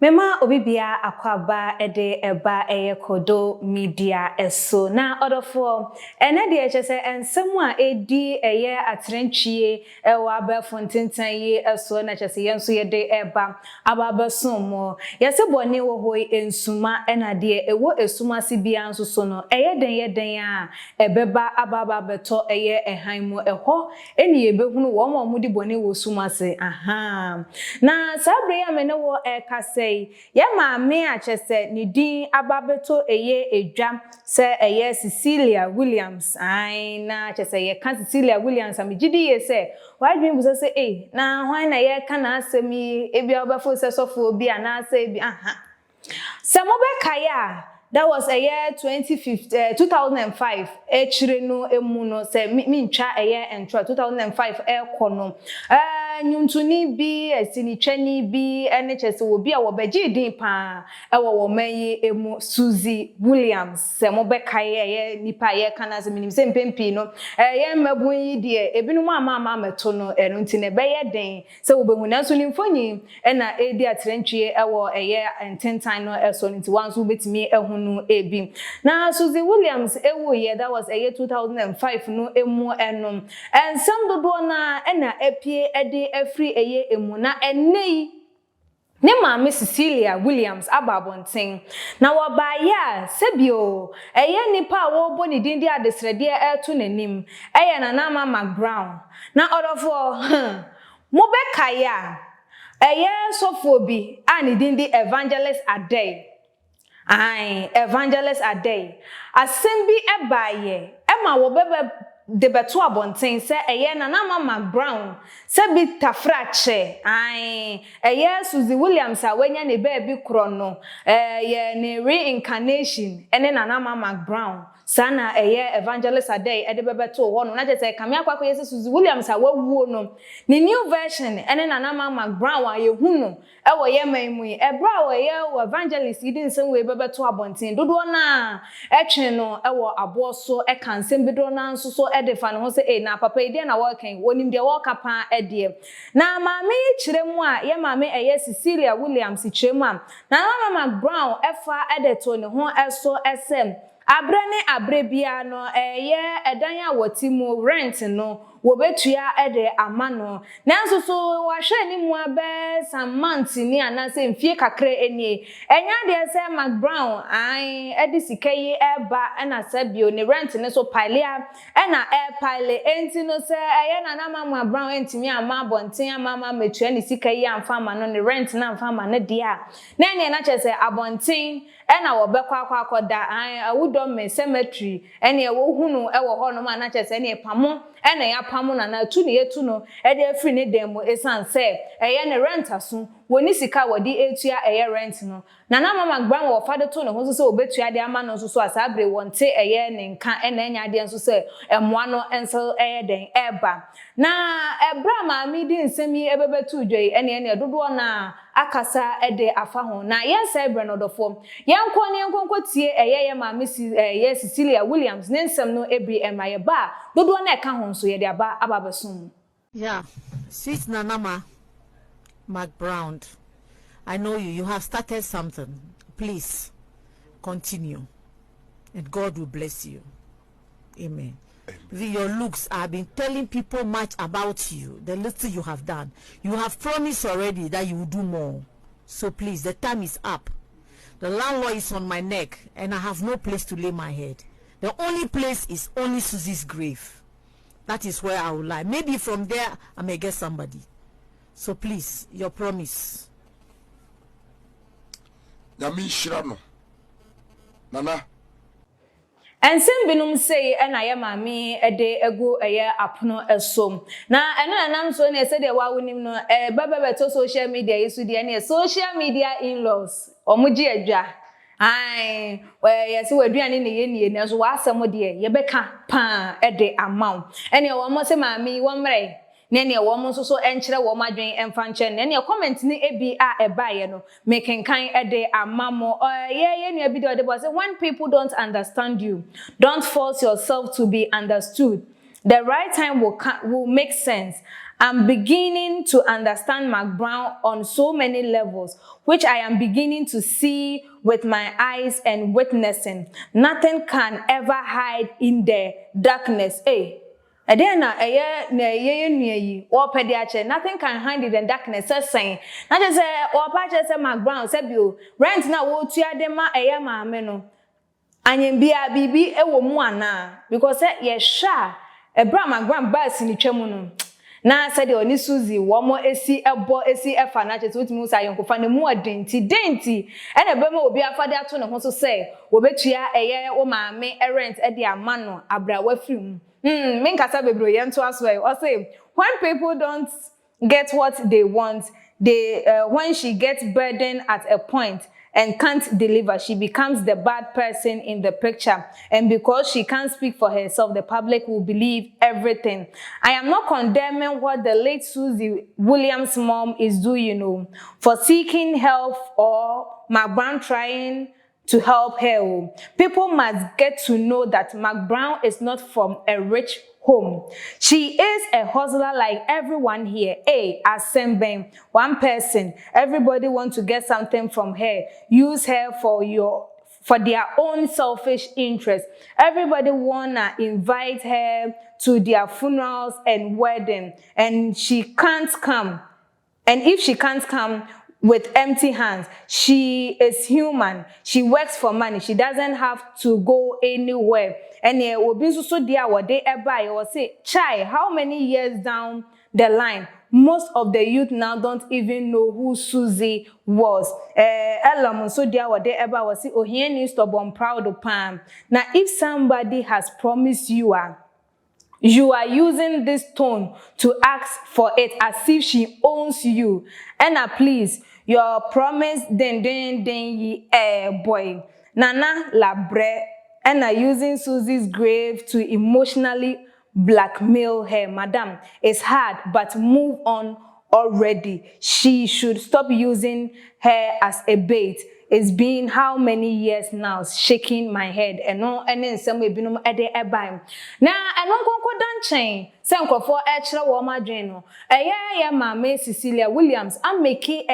Mema obibia akwaba ede eba kodo media eso na odofo ene de echese ensemu a edi atrentwie ewa abefo ntentan yi eso na chese yenso yede eba ababesomo yese bone wo hoi ensuma ena de ewo esuma si bia nso so no yeden a ebeba ababa beto ehanmu eho eni ebehunu wo ma mudi bone wo suma se aha na sabre ya mene wo kase ye maame a chese ni din ababeto edwa se Cecilia Williams ai na chese ye kan Cecilia Williams am gidi ye se wadwin bu se na hwan na ye kan asemi ebia obafo se sofo obi ana se bi aha se mo be kaya that was a year 2005 echire no emu no se mi ntwa entwa 2005 ekono nyuntuni bi esinitwani bi ene chese obi a wobeji din pa wo manyi emu Suzzy Williams se mo be kai nipa ye kana se minim se mpempi no ye mabun yi de ebinum ama meto no eno ntine be ye den se wobehu na so nimfonyi ena edi atrentwie wo ententan no eso nti wanso betimi ehunu ebi na Suzzy Williams ewo ye that was a year 2005 no emu enom ensem dodo na ena epie edi every emu na enei ne maame Cecilia Williams ababonten na wabaya sebio nipa wo boni din dia adesrede eto nanim na nama Mcbrown na odofo mo bekaya sofo bi ani din di evangelist Adey evangelist Adey asembi ebaye ema wo bebe de beto abonten se na nama Mcbrown se bi tafrache Suzzy Williams a wenya ne baabi kro no ne reincarnation ene na nama Mcbrown sana evangelist Adey ede bebeto ho no na je se kame akwakọ yesi Suzzy Williams a wawuo no ne new version ene na nama Mcbrown a yehu no ewo ye manmu ebra wo evangelist idin sem we bebeto abonten dodo na etwe no ewo aboso ekansem bido na nso so edefa no ho se na papa ide na working wonim de work pa ede na maame chiremu a ye maame Cecilia Williams chiremu a na nama Mcbrown efa edeto ne ho eso esem abrane abrebia no edan a wotimo rent no wobetua ede amano nanso so wahwe ni mu abe some months ni anase mfie kakre enie enya de se Mcbrown ede sikayi eba na sabio ne rent ne so pilea na pile enti no se na nama Mcbrown entimi ama bonten ama metua ne sikayi amfa ma no ne rent na amfa ma ne dia na ne na chese abonten na wobekwa akoda awudom me cemetery ene wo hunu ewo ho no ma na chese ne pamo ena ya pamo na tu ne yetu no ede afri ne demo esan se ne rent aso woni sika wodi etua rent no na Mcbrown wo fade to ne ho so obetua de ama no so asabre wonte ne nka enya de nso se emoa no enso den eba na ebra ma mi di nsemi ebebetu dwei ene dodo na akasa ede afa ho na yensa ebre no dofo yenko ne yenko tie ye ma mi Cecilia Williams ne nsem no ebri emaye ba dodo na eka ho nso ye de aba ababesom yeah sweet nanama Mcbrown, I know you have started something. Please continue and God will bless you. Amen. Your looks, I've been telling people much about you, the little you have done. You have promised already that you will do more. So please, the time is up. The landlord is on my neck and I have no place to lay my head. The only place is only Suzzy's grave. That is where I will lie. Maybe from there I may get somebody. So please, your promise. Yami Shirano. Nana. Ensem binum say na ye maame ede ego apono esom na eno nam so na se de wa wonim no baba to social media yisu de na social media in-laws omuji adwa yesi waduane ne ye ne so wa asem de ye beka pa ede amount ene wo mo se maame wo mre nene wo mo so enkyere wo madwen emfa nche nene comment ni ebi a ebaye no mekenkan ede amamo ye ne bi de bo say when people don't understand you, don't force yourself to be understood. The right time will make sense. I'm beginning to understand Mcbrown on so many levels, which I am beginning to see with my eyes and witnessing. Nothing can ever hide in the darkness. Hey. Nothing can hide in the darkness. Saying, I just say, or patches Mcbrown said you rent now what you are the ma meno. And bia bibi ewo mu ana because ye sha ebra Mcbrown bass ni twam na said oni Suzzy wo mo esi efa na chese wotimi sa yonkofa ne mu adenti denti ena be ma obi afade ato ne ho so say wo betua eye wo maame rent e de amano abra wafiri mu me nkasa bebro ye nto aso e o say when people don't get what they want, they when she gets burdened at a point and can't deliver, she becomes the bad person in the picture. And because she can't speak for herself, the public will believe everything. I am not condemning what the late Suzzy Williams' mom is doing, for seeking help or Mcbrown trying to help her. People must get to know that Mcbrown is not from a rich home. She is a hustler like everyone here. Assembling one person. Everybody wants to get something from her. Use her for their own selfish interest. Everybody wanna invite her to their funerals and wedding, and she can't come. And if she can't come with empty hands, she is human. She works for money. She doesn't have to go anywhere. And so dear what they buy or say, chai, how many years down the line? Most of the youth now don't even know who Suzzy was. So dear what they ever was say, oh, he needs to be proud of Pam. Now, if somebody has promised you are using this tone to ask for it as if she owns you. And please, your promise then ye boy. Nana labre and using Suzzy's grave to emotionally blackmail her. Madam, it's hard, but move on already. She should stop using her as a bait. It's been how many years now? Shaking my head and no and in some way binum ede ebam. Na eno konko dan chen se nkofo e kire wo madwen no. Eye mama Cecilia Williams am make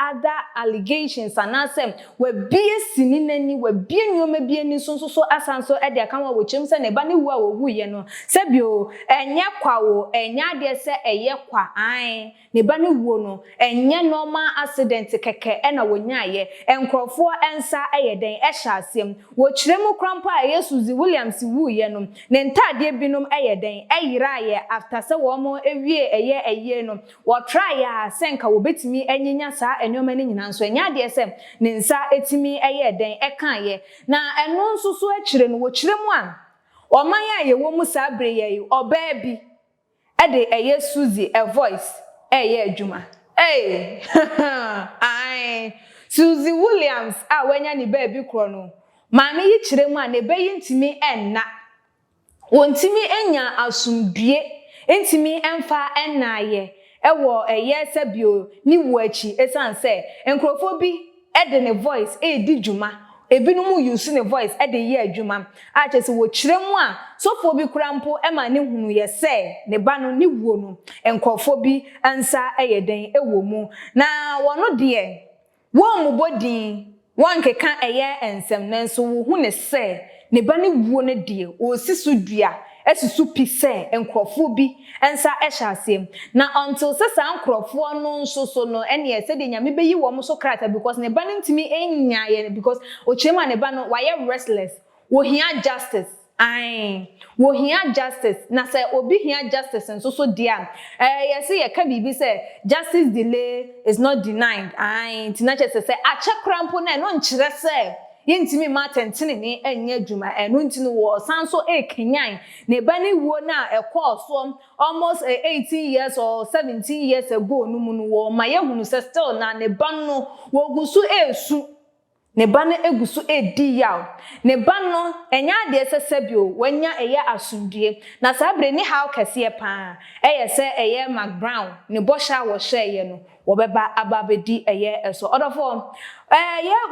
other allegations and ansem we bie sini nani we bie nyoma bie ni so asanso ede akanwa wo chem se ne ba ne wu a wo wuye no. Se bio enye kwa wo enya de se eye kwa an ne ba ne wu no enye normal accident keke e na wo nyaaye nkrofo ensa eyeden ehyaasem wo kiremu krampa Suzzy Williams wuye no ne ntade binom eyeden eyiraaye after se wo mo ewie eye no wo try ya senka wo betimi enyinya sa enoma ne nyina nso enya de se ne nsa etimi eyeden ekaaye na eno nso so akire no wo kiremu a oman ya ye wo mu sa bre ye oba bi ede Suzzy a voice adwuma Suzzy Williams wanya ni baby kro no maame yi kiremu a ne beyi ntimi enna wontimi enya asumdue ntimi emfa ennaye ewo sebio ni wuachi esanse enkrofo bi ede ne voice edi dwuma ebinumu use ne voice ede ye adwuma a chese wo kiremu a sofo bi krampo ema ne hunu ye se ne ba no ni wuo no enkrofo bi ansa eyeden ewo mu na wono de wo mu bodin won keka ensem nanso wo hu ne se ne ba ne wuo ne de o sisu dua esusu pise enkrofo bi ensa ehyaasem na until sesa enkrofo no nso so no ene se de nyame beyi wo mo so krata because ne ba ne ntimi enya ye because o chema ne ba no why restless wo hia justice wo hia justice na say obi hia justice nso so dia say ye ka bibi say justice delay is not denied tinache say ache krampo na no nkyere say yintimi matentene ni enye adwuma eno ntini wo sanso ekenyan ne ba ne wuo na ekọ almost 18 years or 17 years ago no mu no wo ma ye hunu say still na ne ba no wo gusu esu ne ba no egusu edi yaw ne ba no enya de sesebio wanya asundue na sabre ni how kese pa se Mcbrown ne bosha wo hye no wo beba ababedi eso odofo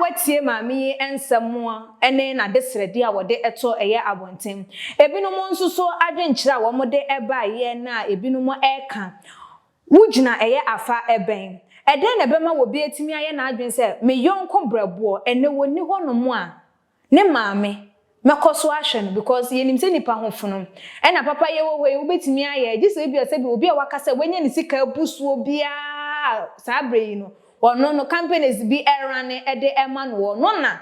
watie maami ensemo ene na desredi a wode eto abonten ebinom nso so adwenkyira wo mode eba na ebinom eka wugina eye afa eben eden na bema wo be atimi aye na adwen se me yonko brabo ene woni honom a ne maame mekoso ahwe no because yenim se nipa hofono ena papa ye wo we obetimi aye gise bi o se bi obi a waka se wanya ne sika abusuo bia saa brei no ono no companies bi erane ede ema no no na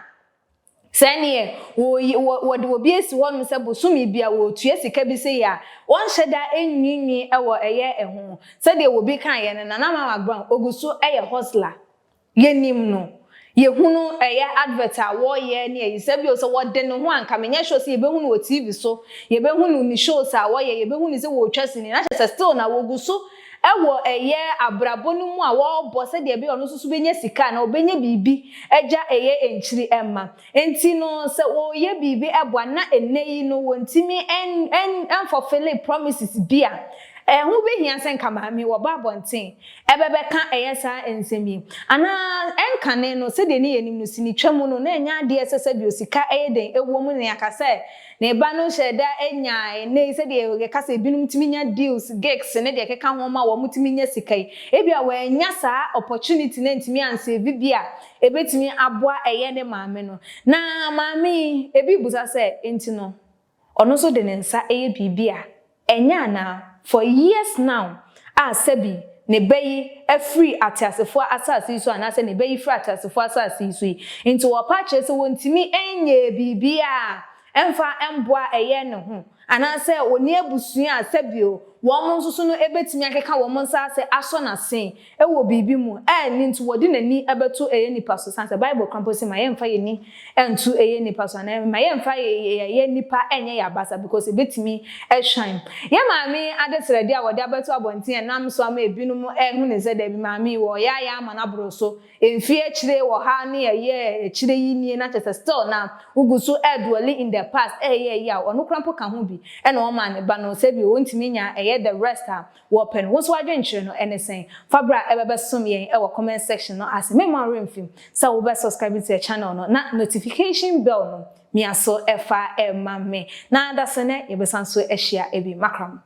seniye wo de obi esi wonu se bosumi bia wo tue sika bi se ya won hyeda enwinwi ewo eye eho se de obi kan ye na na Mcbrown oguso eye hustler yenim no yehunu eye advert a wo ye ne yi se bi o se wo de no ho anka menye show se ye behunu o TV so ye behunu ni shows a wo ye behunu se wo twasini na se still na wo guso ewo eye abrabo no mu a wo bo se de be ono susu benya sika na obenya bibi eja eye enchiri emma enti no se wo ye bibi eboa na eneyi no wontimi en fulfill promises bia hu be hia sen kamami wo ba bonten ebebe ka eyesa ensemi ana enkane no se de ne yenim no sini twam no na enya ade esese bi osika eyeden ewo mu ne akase na ba no sheda enya ne se de kase binum timi nya deals gigs ne de keka ho ma wo mutimi nya sikai ebia wo enya sa opportunity na ntimi anse bibia ebetimi aboa eye ne maame no na maame ebi busa se enti no ono so de ne nsa eye bibia enya na for years now sebi ne bayi free atasefo asase so anase ne bayi free atasefo asase so into wo patche so wontimi enye bibia emfa emboa eye ne ho anase oni abusua asebio wo mo nso no ebetimi akeka wo mo nsa ase aso na sen ewo bibi mu ni nto wodi nani ebeto eye nipa so sanse bible campus ma yemfa ye ni entu eye nipa so na ma yemfa ye nipa enye ya basa because ebetimi shine ye maami adeserede a wodi abeto abonten nam so ama ebinu mu hu ne zeda bi maami wo ya ma na bro so emfi akire wo ha ne ye akire yi nie na chese still na ugusu edwally in the past ya onu krampo ka ho bi e na o ma ne ba no se bi wontimi nya the rest wopen wo so adwenkyere no anything fabra ebebe som yen e wo comment section no as me ma remfim so wo be subscribe to the channel no na notification bell no mi aso efa e ma me na da sene ye be sanso ehia ebi makram